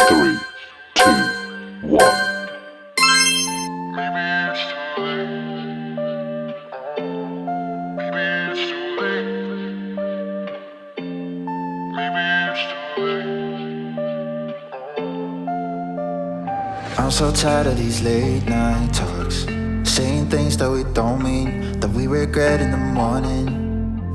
Three, two, one. Maybe it's too late. Maybe it's too late. Maybe it's too late. I'm so tired of these late night talks, saying things that we don't mean, that we regret in the morning.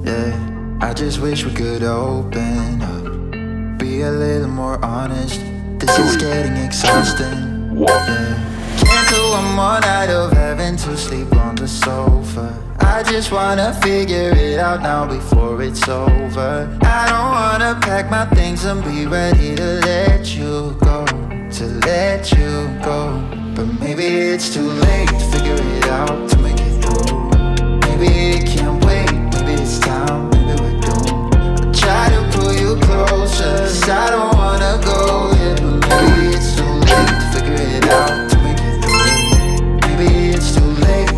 Yeah, I just wish we could open up, be a little more honest. This is getting exhausting. Yeah. Can't do one more night of having to sleep on the sofa. I just wanna figure it out now before it's over. I don't wanna pack my things and be ready to let you go, to let you go. But maybe it's too late to figure it out, to make it through. Maybe it can't wait, maybe it's time, maybe we're doomed. I try to pull you closer, 'cause I don't wanna go yet. But maybe it's too late to figure it out, to make it through. Maybe it's too late.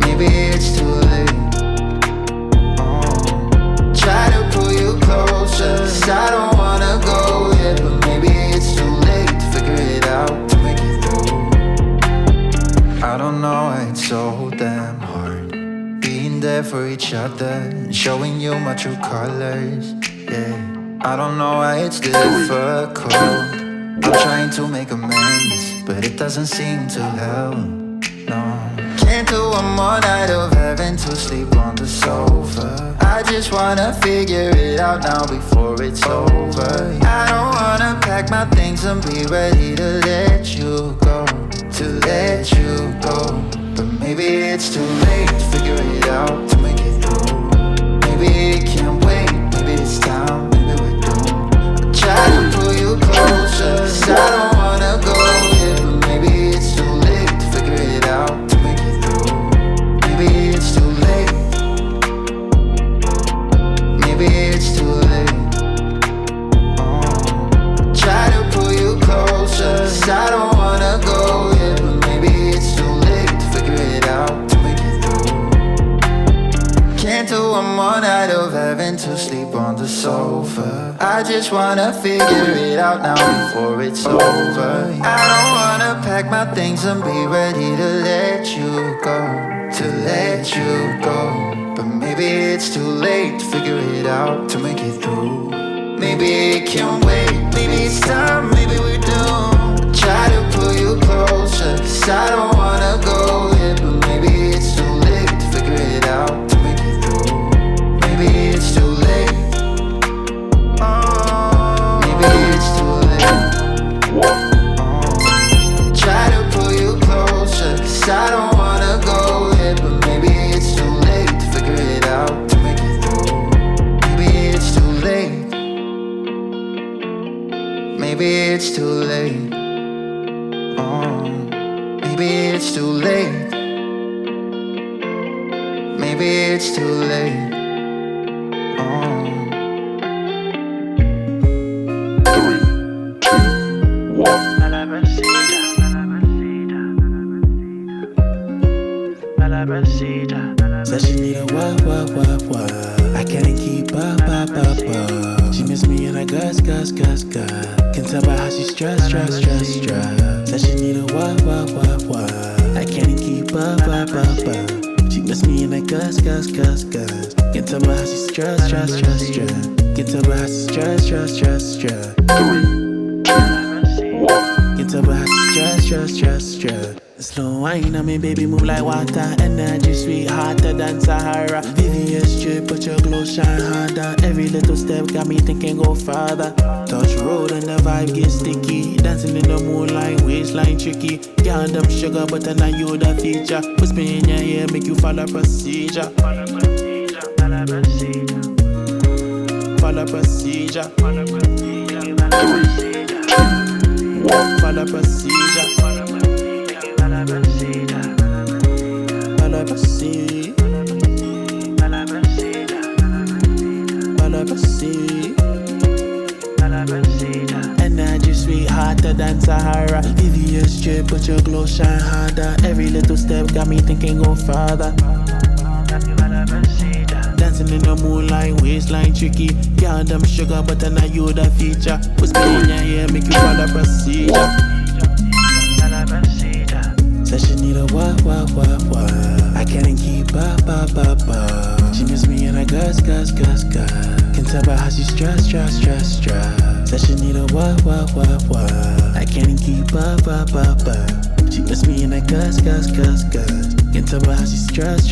Maybe it's too late. Try to pull you closer, 'cause I don't wanna go yet. But maybe it's too late to figure it out, to make it through. I don't know why it's so damn hard being there for each other and showing you my true colors. Yeah, I don't know why it's difficult. I'm trying to make amends, but it doesn't seem to help. No, can't do one more night of having to sleep on the sofa. I just wanna figure it out now before it's over. I don't wanna pack my things and be ready to let you go, to let you go. But maybe it's too late to figure it out, to make it through. Maybe it can't wait, maybe it's time, maybe we're doomed. I try to pull you closer, 'cause I don't wanna go yet. But maybe it's too late to figure it out, to make it through. Maybe it's too late. Maybe it's too late. Try to pull you closer, 'cause I don't wanna go yet. But maybe it's too late to figure it out, to make it through. Can't do one more night of having to sleep on the sofa. I just wanna figure it out now before it's over. I don't wanna pack my things and be ready to let you go, to let you go. But maybe it's too late to figure it out, to make it through. Maybe it can't wait, maybe it's time, maybe we're doomed. Try to pull you closer, 'cause I don't wanna go yet. But maybe it's too late to figure it out, to make it through. Maybe it's too late. Maybe it's too late. Try to pull you closer, 'cause I don't wanna go yet. But maybe it's too late to figure it out, to make it through. Maybe it's too late. Maybe it's too late. Maybe it's too late. Maybe it's too late. Three, two, one. Said she need a wah. I can't keep up. She miss me and I gus. Can tell by how she stressed. Said she need a wah. I can't keep up. She miss me and I gus. Can tell by how she stressed. Can tell by how she stressed. Three, two, one. Can tell by how she stressed. Slow wine on me, baby, move like water. Energy sweet, hotter than Sahara. VVS strip, but your glow shine harder. Every little step got me thinking go farther. Touch road and the vibe get sticky. Dancing in the moonlight, waistline tricky. Girl, them sugar, but then you the feature. Whisper in your ear, make you follow procedure. Follow procedure. Three, two, one. Follow procedure. Energy sweet, hotter than Sahara. VVS strip, but your glow shine harder. Every little step got me thinking go farther. dancing in the moonlight, waistline tricky. Girl, them sugar, but I know you the feature. Whisper in your ear, make you follow procedure. Said she need a wah. I can't keep up. She miss me and I gus. Can tell by how she stress. Said she need a wah. I can't keep up. She miss me and I gus. Can tell by how she stress.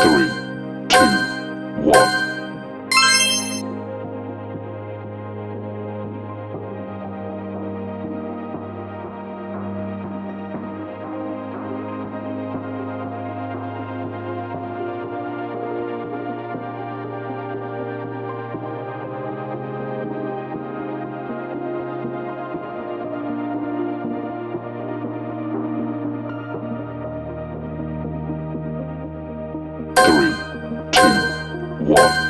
3, 2, 1. Three, two, one.